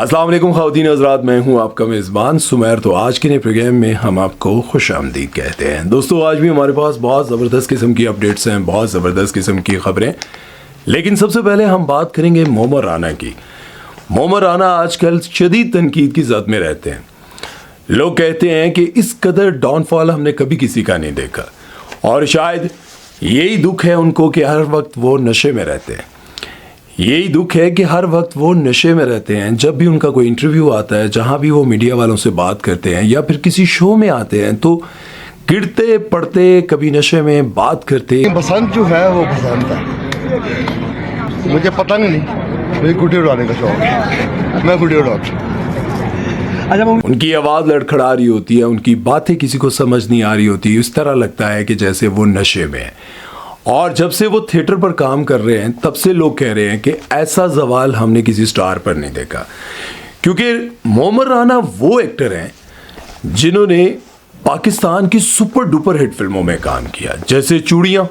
अस्सलाम वालेकुम ख़वातीन हज़रात, मैं हूं आपका मेज़बान सुमैर। तो आज के नए प्रोग्राम में हम आपको खुशामदीद कहते हैं। दोस्तों, आज भी हमारे पास बहुत ज़बरदस्त किस्म की अपडेट्स हैं, बहुत ज़बरदस्त किस्म की ख़बरें। लेकिन सबसे पहले हम बात करेंगे मोमर राना की। मोमर राना आजकल शदीद तनकीद की ज़द में रहते हैं। लोग कहते हैं कि इस कदर डाउनफॉल हमने कभी किसी का नहीं देखा, और शायद यही दुख है उनको कि हर वक्त वो नशे में रहते हैं। यही दुख है कि हर वक्त वो नशे में रहते हैं। जब भी उनका कोई इंटरव्यू आता है, जहाँ भी वो मीडिया वालों से बात करते हैं या फिर किसी शो में आते हैं, तो गिरते पड़ते कभी नशे में बात करते। बसंत जो है वो बसंत है, मुझे पतंग नहीं, मुझे गुड्डी उड़ाने का शौक है, मैं गुड्डी उड़ाता हूँ। उनकी आवाज़ लड़खड़ा रही होती है, उनकी बातें किसी को समझ नहीं आ रही होती, इस तरह लगता है कि जैसे वो नशे में है। और जब से वो थिएटर पर काम कर रहे हैं, तब से लोग कह रहे हैं कि ऐसा जवाल हमने किसी स्टार पर नहीं देखा। क्योंकि मोमर राना वो एक्टर हैं जिन्होंने पाकिस्तान की सुपर डुपर हिट फिल्मों में काम किया, जैसे चूड़ियाँ।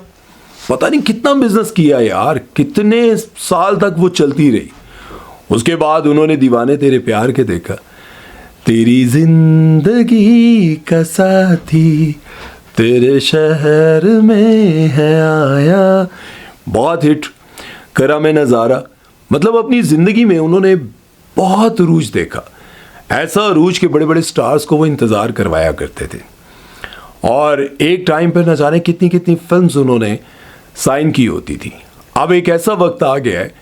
पता नहीं कितना बिजनेस किया यार, कितने साल तक वो चलती रही। उसके बाद उन्होंने दीवाने तेरे प्यार के देखा, तेरी जिंदगी का साथी तेरे शहर में है आया, बहुत हिट। करा मैं नज़ारा। मतलब अपनी ज़िंदगी में उन्होंने बहुत अरूज देखा। ऐसा अरूज के बड़े बड़े स्टार्स को वो इंतज़ार करवाया करते थे। और एक टाइम पर न जाने कितनी कितनी फिल्म्स उन्होंने साइन की होती थी। अब एक ऐसा वक्त आ गया है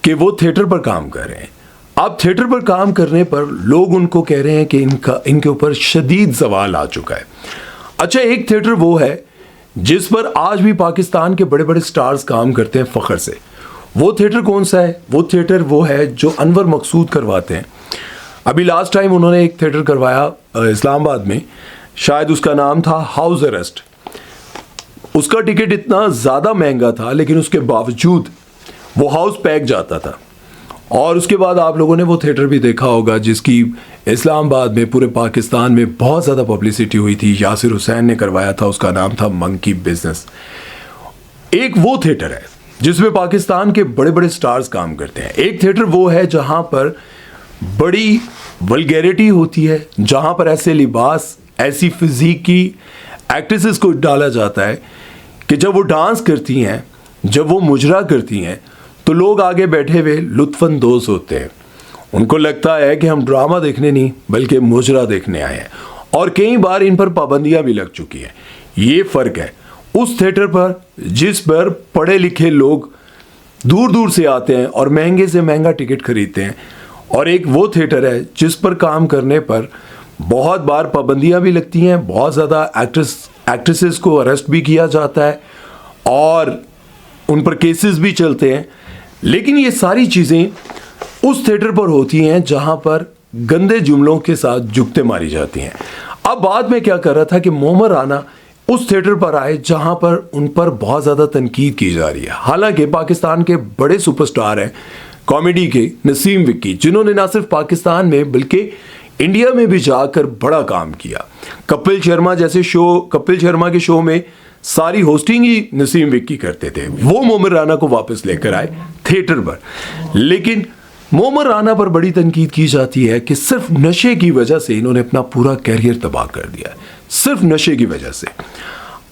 कि वो थिएटर पर काम कर रहे हैं। अब थिएटर पर काम करने पर लोग उनको कह रहे हैं कि इनके ऊपर शदीद सवाल आ चुका है। अच्छा, एक थिएटर वो है जिस पर आज भी पाकिस्तान के बड़े बड़े स्टार्स काम करते हैं फ़ख्र से। वो थिएटर कौन सा है? वो थिएटर वो है जो अनवर मकसूद करवाते हैं। अभी लास्ट टाइम उन्होंने एक थिएटर करवाया इस्लामाबाद में, शायद उसका नाम था हाउस अरेस्ट। उसका टिकट इतना ज़्यादा महंगा था, लेकिन उसके बावजूद वो हाउस पैक जाता था। और उसके बाद आप लोगों ने वो थिएटर भी देखा होगा जिसकी इस्लामाबाद में, पूरे पाकिस्तान में बहुत ज़्यादा पब्लिसिटी हुई थी। यासिर हुसैन ने करवाया था, उसका नाम था मंकी बिजनेस। एक वो थिएटर है जिसमें पाकिस्तान के बड़े बड़े स्टार्स काम करते हैं। एक थिएटर वो है जहाँ पर बड़ी वल्गैरिटी होती है, जहाँ पर ऐसे लिबास, ऐसी फिजिक की एक्ट्रेसेस को डाला जाता है कि जब वो डांस करती हैं, जब वो मुजरा करती हैं, तो लोग आगे बैठे हुए लुत्फानंदोज होते हैं। उनको लगता है कि हम ड्रामा देखने नहीं बल्कि मुजरा देखने आए हैं। और कई बार इन पर पाबंदियां भी लग चुकी हैं। ये फ़र्क है उस थिएटर पर जिस पर पढ़े लिखे लोग दूर दूर से आते हैं और महंगे से महंगा टिकट खरीदते हैं, और एक वो थिएटर है जिस पर काम करने पर बहुत बार पाबंदियां भी लगती हैं, बहुत ज़्यादा एक्ट्रेसेस को अरेस्ट भी किया जाता है और उन पर केसेस भी चलते हैं। लेकिन ये सारी चीज़ें उस थिएटर पर होती हैं जहां पर गंदे जुमलों के साथ जुगते मारी जाती हैं। अब बाद में क्या कर रहा था कि मोमर राना उस थिएटर पर आए जहां पर उन पर बहुत ज़्यादा तनकीद की जा रही है। हालांकि पाकिस्तान के बड़े सुपरस्टार हैं कॉमेडी के, नसीम विक्की, जिन्होंने ना सिर्फ पाकिस्तान में बल्कि इंडिया में भी जाकर बड़ा काम किया। कपिल शर्मा के शो में सारी होस्टिंग ही नसीम विक्की करते थे। वो मोमर राना को वापस लेकर आए थिएटर पर। लेकिन मोमर राना पर बड़ी तनकीद की जाती है कि सिर्फ नशे की वजह से इन्होंने अपना पूरा कैरियर तबाह कर दिया, सिर्फ नशे की वजह से।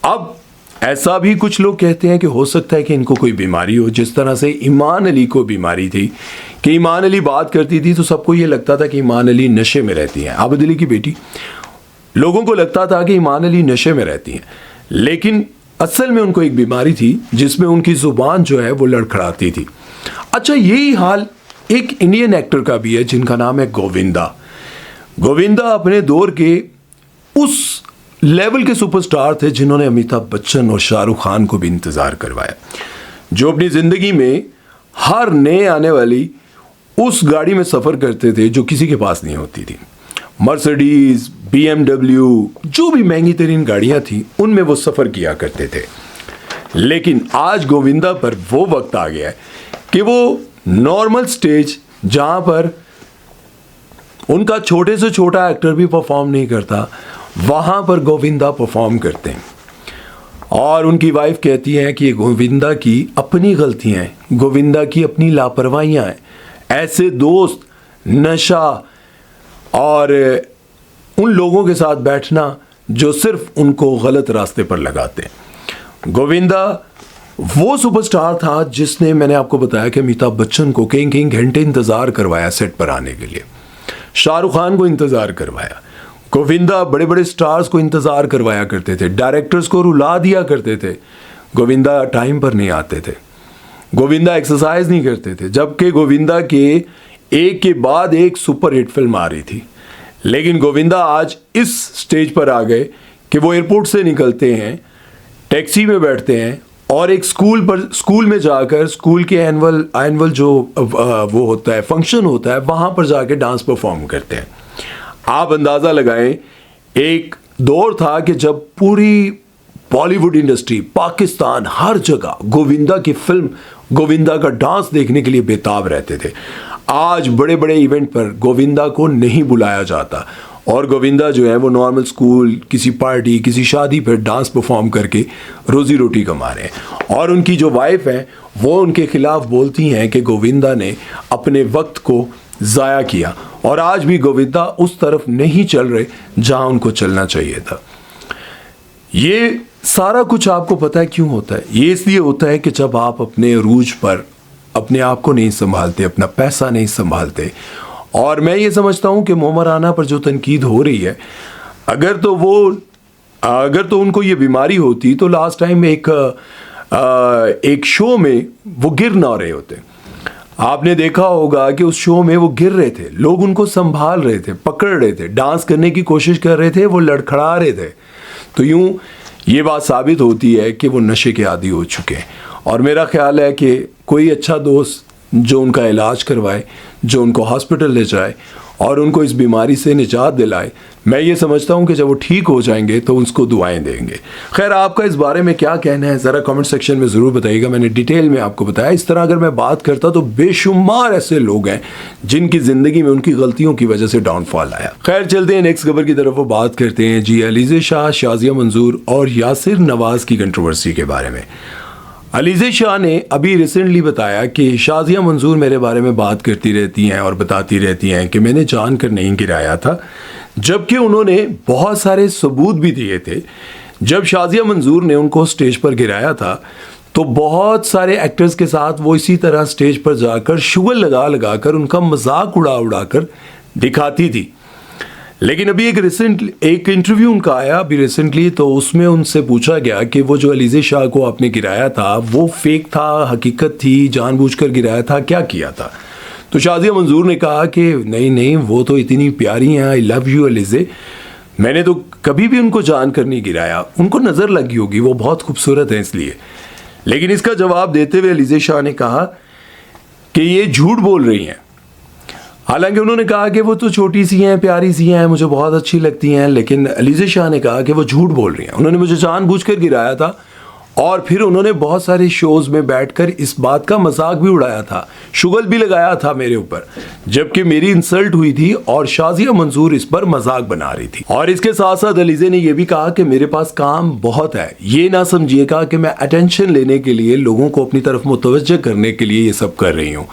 अब ऐसा भी कुछ लोग कहते हैं कि हो सकता है कि इनको कोई बीमारी हो, जिस तरह से ईमान अली को बीमारी थी कि ईमान अली बात करती थी तो सबको ये लगता था कि ईमान अली नशे में रहती हैं। आबिद अली की बेटी, लोगों को लगता था कि ईमान अली नशे में रहती हैं, लेकिन असल में उनको एक बीमारी थी जिसमें उनकी जुबान जो है वो लड़खड़ाती थी। अच्छा, यही हाल एक इंडियन एक्टर का भी है जिनका नाम है गोविंदा। गोविंदा अपने दौर के उस लेवल के सुपरस्टार थे जिन्होंने अमिताभ बच्चन और शाहरुख खान को भी इंतजार करवाया, जो अपनी जिंदगी में हर नए आने वाली उस गाड़ी में सफर करते थे जो किसी के पास नहीं होती थी। मर्सिडीज, BMW, जो भी महंगी तरीन गाड़ियां थी उनमें वो सफर किया करते थे। लेकिन आज गोविंदा पर वो वक्त आ गया है कि वो नॉर्मल स्टेज, जहां पर उनका छोटे से छोटा एक्टर भी परफॉर्म नहीं करता, वहां पर गोविंदा परफॉर्म करते हैं। और उनकी वाइफ कहती है कि ये गोविंदा की अपनी गलतियां हैं, गोविंदा की अपनी लापरवाहियां हैं। ऐसे दोस्त नशा और उन लोगों के साथ बैठना जो सिर्फ उनको गलत रास्ते पर लगाते हैं। गोविंदा वो सुपरस्टार था जिसने, मैंने आपको बताया कि अमिताभ बच्चन को कई घंटे इंतज़ार करवाया सेट पर आने के लिए, शाहरुख खान को इंतज़ार करवाया, गोविंदा बड़े बड़े स्टार्स को इंतज़ार करवाया करते थे, डायरेक्टर्स को रुला दिया करते थे। गोविंदा टाइम पर नहीं आते थे, गोविंदा एक्सरसाइज नहीं करते थे, जबकि गोविंदा के एक के बाद एक सुपर हिट फिल्म आ रही थी। लेकिन गोविंदा आज इस स्टेज पर आ गए कि वो एयरपोर्ट से निकलते हैं, टैक्सी में बैठते हैं और एक स्कूल में जाकर स्कूल के एनुअल जो वो होता है, फंक्शन होता है, वहाँ पर जाके डांस परफॉर्म करते हैं। आप अंदाज़ा लगाएं, एक दौर था कि जब पूरी बॉलीवुड इंडस्ट्री, पाकिस्तान, हर जगह गोविंदा की फिल्म, गोविंदा का डांस देखने के लिए बेताब रहते थे। आज बड़े बड़े इवेंट पर गोविंदा को नहीं बुलाया जाता और गोविंदा जो है वो नॉर्मल स्कूल, किसी पार्टी, किसी शादी पर डांस परफॉर्म करके रोजी रोटी कमा रहे हैं। और उनकी जो वाइफ है वो उनके खिलाफ बोलती हैं कि गोविंदा ने अपने वक्त को ज़ाया किया, और आज भी गोविंदा उस तरफ नहीं चल रहे जहां उनको चलना चाहिए था। ये सारा कुछ आपको पता है क्यों होता है? ये इसलिए होता है कि जब आप अपने अरूज पर अपने आप को नहीं संभालते, अपना पैसा नहीं संभालते। और मैं ये समझता हूँ कि मोहम्मद राना पर जो तनकीद हो रही है, अगर तो उनको ये बीमारी होती तो लास्ट टाइम एक शो में वो गिर ना रहे होते। आपने देखा होगा कि उस शो में वो गिर रहे थे, लोग उनको संभाल रहे थे, पकड़ रहे थे, डांस करने की कोशिश कर रहे थे, वो लड़खड़ा रहे थे। तो यूं ये बात साबित होती है कि वो नशे के आदी हो चुके हैं। और मेरा ख्याल है कि कोई अच्छा दोस्त जो उनका इलाज करवाए, जो उनको हॉस्पिटल ले जाए और उनको इस बीमारी से निजात दिलाए, मैं ये समझता हूँ कि जब वो ठीक हो जाएंगे तो उसको दुआएं देंगे। खैर, आपका इस बारे में क्या कहना है ज़रा कमेंट सेक्शन में ज़रूर बताइएगा। मैंने डिटेल में आपको बताया। इस तरह अगर मैं बात करता तो बेशुमार ऐसे लोग हैं जिनकी ज़िंदगी में उनकी गलतियों की वजह से डाउनफॉल आया। खैर, चलते हैं नेक्स्ट खबर की तरफ। वो बात करते हैं जी अलीज़े शाह, शाज़िया मंजूर और यासिर नवाज़ की कंट्रोवर्सी के बारे में। अलीज़े शाह ने अभी रिसेंटली बताया कि शाज़िया मंजूर मेरे बारे में बात करती रहती हैं और बताती रहती हैं कि मैंने जानकर नहीं गिराया था, जबकि उन्होंने बहुत सारे सबूत भी दिए थे। जब शाज़िया मंजूर ने उनको स्टेज पर गिराया था तो बहुत सारे एक्टर्स के साथ वो इसी तरह स्टेज पर जाकर शुगर लगा कर उनका मजाक उड़ा कर दिखाती थी। लेकिन अभी एक इंटरव्यू उनका आया अभी रिसेंटली, तो उसमें उनसे पूछा गया कि वो जो अलीज़े शाह को आपने गिराया था वो फेक था, हकीकत थी, जानबूझकर गिराया था, क्या किया था? तो शाज़िया मंजूर ने कहा कि नहीं, वो तो इतनी प्यारी हैं, आई लव यू अलीज़े, मैंने तो कभी भी उनको जानकर नहीं गिराया, उनको नज़र लगी होगी, वो बहुत खूबसूरत है इसलिए। लेकिन इसका जवाब देते हुए अलीज़े शाह ने कहा कि ये झूठ बोल रही हैं। हालांकि उन्होंने कहा कि वो तो छोटी सी हैं, प्यारी सी हैं, मुझे बहुत अच्छी लगती हैं, लेकिन अलीज़े शाह ने कहा कि वो झूठ बोल रही हैं, उन्होंने मुझे जानबूझकर गिराया था। और फिर उन्होंने बहुत सारे शोज़ में बैठकर इस बात का मजाक भी उड़ाया था, शुगल भी लगाया था मेरे ऊपर, जबकि मेरी इंसल्ट हुई थी और शाज़िया मंजूर इस पर मजाक बना रही थी। और इसके साथ साथ अलीज़े ने यह भी कहा कि मेरे पास काम बहुत है, ये ना समझिएगा कि मैं अटेंशन लेने के लिए, लोगों को अपनी तरफ मुतवज्जह करने के लिए ये सब कर रही हूँ।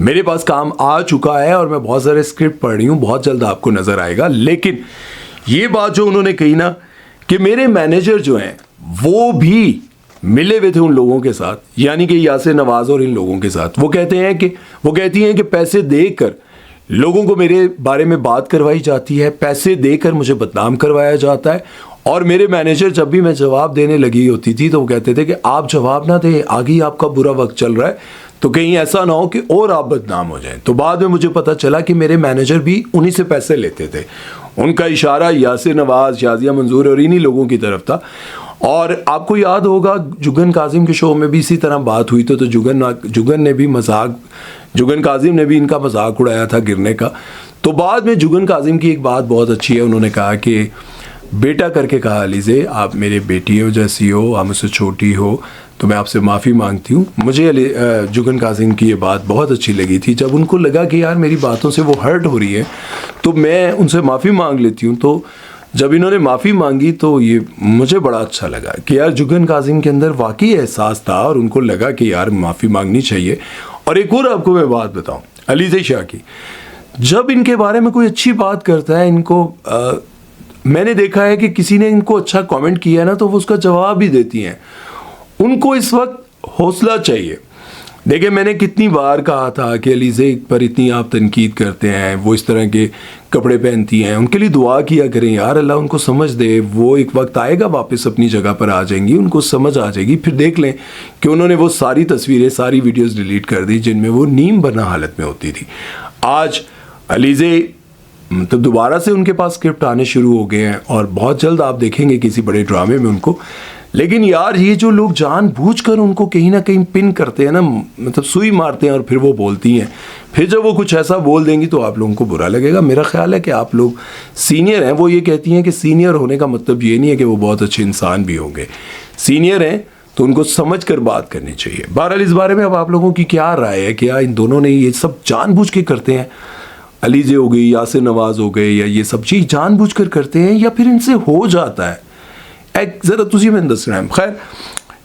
मेरे पास काम आ चुका है और मैं बहुत सारे स्क्रिप्ट पढ़ रही हूँ, बहुत जल्द आपको नजर आएगा। लेकिन ये बात जो उन्होंने कही ना कि मेरे मैनेजर जो हैं वो भी मिले हुए थे उन लोगों के साथ, यानी कि यासिर नवाज और इन लोगों के साथ, वो कहती हैं कि पैसे देकर लोगों को मेरे बारे में बात करवाई जाती है, पैसे देकर मुझे बदनाम करवाया जाता है। और मेरे मैनेजर जब भी मैं जवाब देने लगी होती थी तो वो कहते थे कि आप जवाब ना दें, आगे ही आपका बुरा वक्त चल रहा है, तो कहीं ऐसा ना हो कि और आप बदनाम हो जाएं। तो बाद में मुझे पता चला कि मेरे मैनेजर भी उन्हीं से पैसे लेते थे। उनका इशारा यासिर नवाज, शाज़िया मंजूर और इन्हीं लोगों की तरफ था। और आपको याद होगा जुगन काजिम के शो में भी इसी तरह बात हुई तो जुगन काजिम ने भी इनका मजाक उड़ाया था गिरने का। तो बाद में जुगन काजिम की एक बात बहुत अच्छी है, उन्होंने कहा कि बेटा करके कहा, अलीज़े आप मेरे बेटियों जैसी हो, आप मुझसे छोटी हो, तो मैं आपसे माफ़ी मांगती हूँ। मुझे जुगन काजिम की ये बात बहुत अच्छी लगी थी। जब उनको लगा कि यार मेरी बातों से वो हर्ट हो रही है तो मैं उनसे माफ़ी मांग लेती हूँ। तो जब इन्होंने माफ़ी मांगी तो ये मुझे बड़ा अच्छा लगा कि यार जुगन काजिम के अंदर वाकई एहसास था और उनको लगा कि यार माफ़ी मांगनी चाहिए। और एक और आपको मैं बात बताऊँ अलीज़े शाह की, जब इनके बारे में कोई अच्छी बात करता है, इनको मैंने देखा है कि किसी ने इनको अच्छा कमेंट किया है ना, तो वो उसका जवाब भी देती हैं। उनको इस वक्त हौसला चाहिए। देखिए, मैंने कितनी बार कहा था कि अलीज़े पर इतनी आप तनकीद करते हैं, वो इस तरह के कपड़े पहनती हैं, उनके लिए दुआ किया करें यार, अल्लाह उनको समझ दे। वो एक वक्त आएगा, वापस अपनी जगह पर आ जाएंगी, उनको समझ आ जाएगी। फिर देख लें कि उन्होंने वो सारी तस्वीरें, सारी वीडियोस डिलीट कर दी जिनमें वो नीम बना हालत में होती थी। आज अलीज़े मतलब दोबारा से उनके पास स्क्रिप्ट आने शुरू हो गए हैं और बहुत जल्द आप देखेंगे किसी बड़े ड्रामे में उनको। लेकिन यार, ये जो लोग जानबूझकर उनको कहीं ना कहीं पिन करते हैं ना, मतलब सुई मारते हैं और फिर वो बोलती हैं, फिर जब वो कुछ ऐसा बोल देंगी तो आप लोगों को बुरा लगेगा। मेरा ख्याल है कि आप लोग सीनियर हैं। वो ये कहती हैं कि सीनियर होने का मतलब ये नहीं है कि वो बहुत अच्छे इंसान भी होंगे। सीनियर हैं तो उनको समझ कर बात करनी चाहिए। बहरहाल, इस बारे में अब आप लोगों की क्या राय है? क्या इन दोनों ने ये सब जानबूझ के करते हैं? अलीज़े हो गई, यासिर नवाज हो गए, या ये सब चीज़ जानबूझकर करते हैं या फिर इनसे हो जाता है? एक ज़रा तुझे मैं दस रहा हूँ। खैर,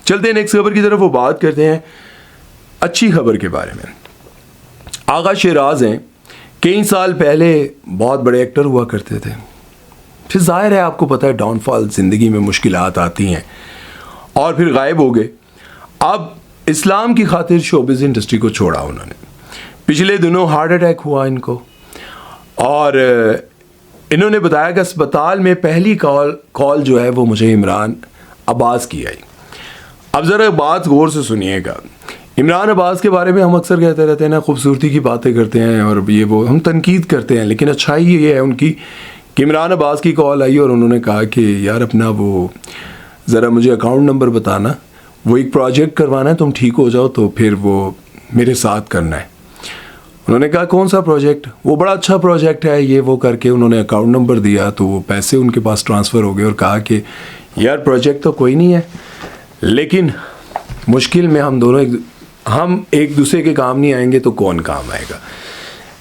चलते हैं नेक्स्ट खबर की तरफ। वो बात करते हैं अच्छी खबर के बारे में। आगा शेराज हैं, कई साल पहले बहुत बड़े एक्टर हुआ करते थे। फिर जाहिर है, आपको पता है, डाउनफॉल, ज़िंदगी में मुश्किलात आती हैं और फिर गायब हो गए। अब इस्लाम की खातिर शोबिज़ इंडस्ट्री को छोड़ा उन्होंने। पिछले दिनों हार्ट अटैक हुआ इनको और इन्होंने बताया कि अस्पताल में पहली कॉल जो है वो मुझे इमरान अब्बास की आई। अब ज़रा बात गौर से सुनिएगा। इमरान अब्बास के बारे में हम अक्सर कहते रहते हैं ना, खूबसूरती की बातें करते हैं और ये वो हम तनकीद करते हैं, लेकिन अच्छाई ये है उनकी कि इमरान अब्बास की कॉल आई और उन्होंने कहा कि यार अपना वो ज़रा मुझे अकाउंट नंबर बताना, वो एक प्रोजेक्ट करवाना है, तुम ठीक हो जाओ तो फिर वो मेरे साथ करना है। उन्होंने कहा कौन सा प्रोजेक्ट? वो बड़ा अच्छा प्रोजेक्ट है, ये वो करके उन्होंने अकाउंट नंबर दिया तो वो पैसे उनके पास ट्रांसफ़र हो गए और कहा कि यार प्रोजेक्ट तो कोई नहीं है, लेकिन मुश्किल में हम एक दूसरे के काम नहीं आएंगे तो कौन काम आएगा।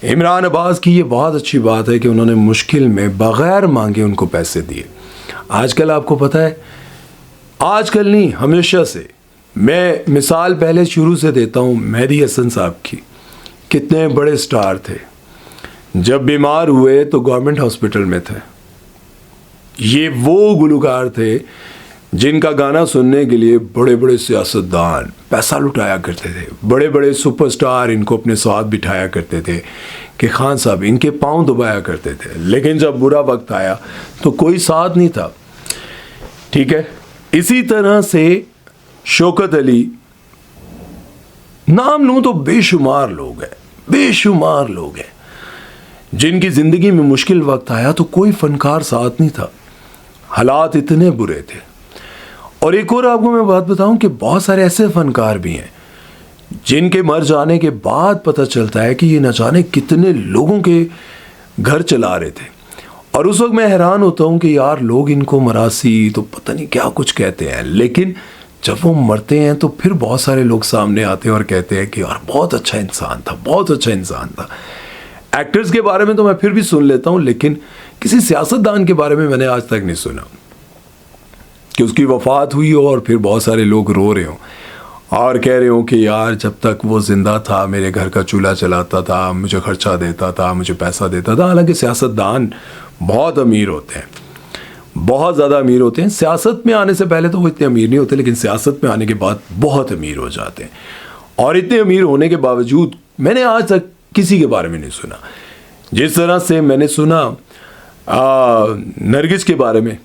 इमरान अब्बास की ये बहुत अच्छी बात है कि उन्होंने मुश्किल में बग़ैर मांगे उनको पैसे दिए। आजकल आपको पता है, आजकल नहीं हमेशा से, मैं मिसाल पहले शुरू से देता हूँ मेहदी हसन साहब की। कितने बड़े स्टार थे, जब बीमार हुए तो गवर्नमेंट हॉस्पिटल में थे। ये वो गुलकार थे जिनका गाना सुनने के लिए बड़े बड़े सियासतदान पैसा लुटाया करते थे, बड़े बड़े सुपरस्टार इनको अपने साथ बिठाया करते थे कि खान साहब इनके पांव दबाया करते थे। लेकिन जब बुरा वक्त आया तो कोई साथ नहीं था। ठीक है, इसी तरह से शौकत अली, नाम लूं तो बेशुमार लोग हैं, बेशुमार लोग हैं जिनकी ज़िंदगी में मुश्किल वक्त आया तो कोई फनकार साथ नहीं था। हालात इतने बुरे थे। और एक और आपको मैं बात बताऊं कि बहुत सारे ऐसे फनकार भी हैं जिनके मर जाने के बाद पता चलता है कि ये न जाने कितने लोगों के घर चला रहे थे। और उस वक्त मैं हैरान होता हूं कि यार लोग इनको मरासी तो पता नहीं क्या कुछ कहते हैं, लेकिन जब वो मरते हैं तो फिर बहुत सारे लोग सामने आते हैं और कहते हैं कि यार बहुत अच्छा इंसान था, बहुत अच्छा इंसान था। एक्टर्स के बारे में तो मैं फिर भी सुन लेता हूं, लेकिन किसी सियासतदान के बारे में मैंने आज तक नहीं सुना कि उसकी वफात हुई हो और फिर बहुत सारे लोग रो रहे हों और कह रहे हो कि यार जब तक वो ज़िंदा था मेरे घर का चूल्हा चलाता था, मुझे खर्चा देता था, मुझे पैसा देता था। हालांकि सियासतदान बहुत अमीर होते हैं, बहुत ज़्यादा अमीर होते हैं। सियासत में आने से पहले तो वो इतने अमीर नहीं होते, लेकिन सियासत में आने के बाद बहुत अमीर हो जाते हैं। और इतने अमीर होने के बावजूद मैंने आज तक किसी के बारे में नहीं सुना। जिस तरह से मैंने सुना नरगिस के बारे में,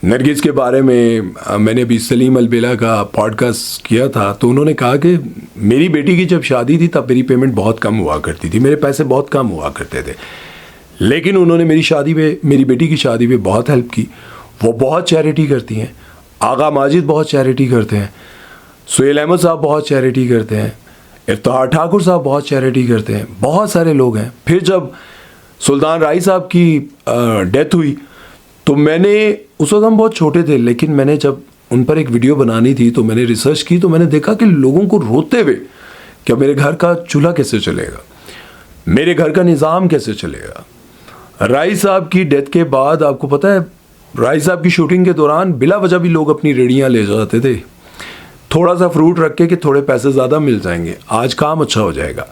नरगिस के बारे में मैंने अभी सलीम अलबेला का पॉडकास्ट किया था तो उन्होंने कहा कि मेरी बेटी की जब शादी थी तब मेरी पेमेंट बहुत कम हुआ करती थी, मेरे पैसे बहुत कम हुआ करते थे, लेकिन उन्होंने मेरी बेटी की शादी में बहुत हेल्प की। वो बहुत चैरिटी करती हैं। आगा माजिद बहुत चैरिटी करते हैं, सुहेल अहमद साहब बहुत चैरिटी करते हैं, इफ्तार ठाकुर साहब बहुत चैरिटी करते हैं, बहुत सारे लोग हैं। फिर जब सुल्तान राय साहब की डेथ हुई तो मैंने, उस वक्त हम बहुत छोटे थे, लेकिन मैंने जब उन पर एक वीडियो बनानी थी तो मैंने रिसर्च की तो मैंने देखा कि लोगों को रोते हुए कि मेरे घर का चूल्हा कैसे चलेगा, मेरे घर का निज़ाम कैसे चलेगा। राय साहब की डेथ के बाद आपको पता है, राय साहब की शूटिंग के दौरान बिला वजह भी लोग अपनी रेडियाँ ले जाते थे, थोड़ा सा फ्रूट रख के कि थोड़े पैसे ज़्यादा मिल जाएंगे, आज काम अच्छा हो जाएगा।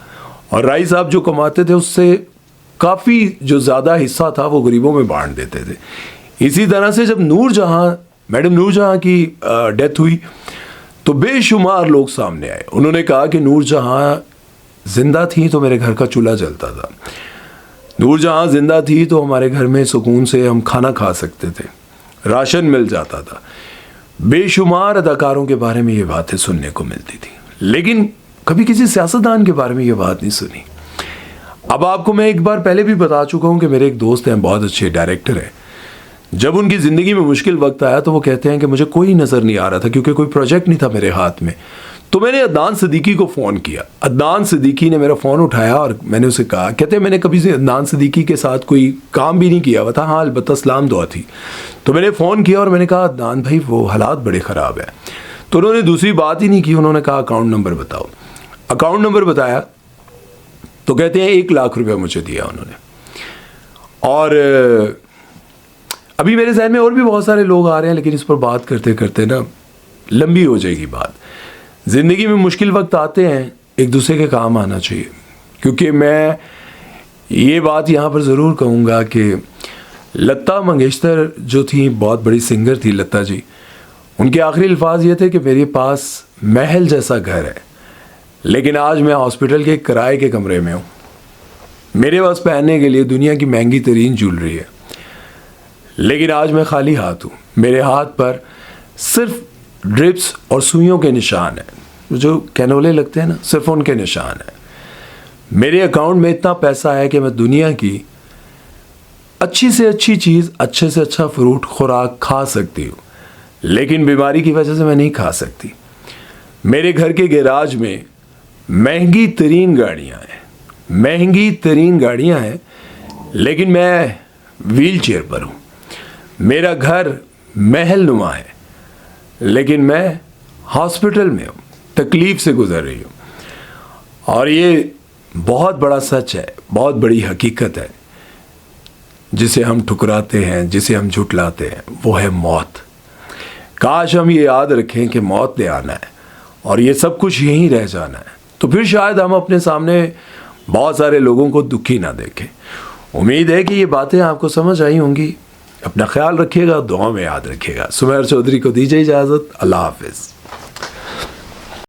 और राय साहब जो कमाते थे उससे काफ़ी जो ज़्यादा हिस्सा था वो गरीबों में बांट देते थे। इसी तरह से जब मैडम नूरजहां की डेथ हुई तो बेशुमार लोग सामने आए। उन्होंने कहा कि नूरजहां जिंदा थी तो मेरे घर का चूल्हा जलता था, नूरजहां जिंदा थी तो हमारे घर में सुकून से हम खाना खा सकते थे, राशन मिल जाता था। बेशुमार अदाकारों के बारे में ये बातें सुनने को मिलती थी, लेकिन कभी किसी सियासतदान के बारे में ये बात नहीं सुनी। अब आपको मैं एक बार पहले भी बता चुका हूँ कि मेरे एक दोस्त हैं, बहुत अच्छे डायरेक्टर हैं। जब उनकी ज़िंदगी में मुश्किल वक्त आया तो वो कहते हैं कि मुझे कोई नज़र नहीं आ रहा था क्योंकि कोई प्रोजेक्ट नहीं था मेरे हाथ में। तो मैंने अदनान सिद्दीकी को फ़ोन किया। अदनान सिद्दीकी ने मेरा फ़ोन उठाया और मैंने उसे कहा, कहते मैंने कभी से अदनान सिद्दीकी के साथ कोई काम भी नहीं किया हुआ था, हाँ अलबत्ता सलाम दुआ थी। तो मैंने फ़ोन किया और मैंने कहा अदनान भाई वो हालात बड़े ख़राब हैं। तो उन्होंने दूसरी बात ही नहीं की, उन्होंने कहा अकाउंट नंबर बताओ। अकाउंट नंबर बताया तो कहते हैं 1 लाख रुपया मुझे दिया उन्होंने। और अभी मेरे जहन में और भी बहुत सारे लोग आ रहे हैं, लेकिन इस पर बात करते करते ना लंबी हो जाएगी बात। ज़िंदगी में मुश्किल वक्त आते हैं, एक दूसरे के काम आना चाहिए। क्योंकि मैं ये बात यहाँ पर ज़रूर कहूँगा कि लता मंगेशकर जो थी, बहुत बड़ी सिंगर थी लता जी, उनके आखिरी अल्फाज ये थे कि मेरे पास महल जैसा घर है, लेकिन आज मैं हॉस्पिटल के किराए के कमरे में हूँ। मेरे पास पहनने के लिए दुनिया की महंगी तरीन ज्वेलरी है, लेकिन आज मैं खाली हाथ हूँ। मेरे हाथ पर सिर्फ ड्रिप्स और सुइयों के निशान हैं, जो कैनोले लगते हैं ना, सिर्फ उनके निशान हैं। मेरे अकाउंट में इतना पैसा है कि मैं दुनिया की अच्छी से अच्छी चीज़, अच्छे से अच्छा फ्रूट, खुराक खा सकती हूँ, लेकिन बीमारी की वजह से मैं नहीं खा सकती। मेरे घर के गैराज में महंगी तरीन गाड़ियाँ हैं, लेकिन मैं व्हील चेयर पर हूँ। मेरा घर महल नुमा है, लेकिन मैं हॉस्पिटल में हूँ, तकलीफ़ से गुजर रही हूँ। और ये बहुत बड़ा सच है, बहुत बड़ी हकीकत है, जिसे हम ठुकराते हैं, जिसे हम झुटलाते हैं, वो है मौत। काश हम ये याद रखें कि मौत ले आना है और ये सब कुछ यहीं रह जाना है, तो फिर शायद हम अपने सामने बहुत सारे लोगों को दुखी ना देखें। उम्मीद है कि ये बातें आपको समझ आई होंगी। अपना ख्याल रखिएगा, दुआ में याद रखिएगा। सुमेर चौधरी को दीजिए इजाज़त। अल्लाह हाफिज़।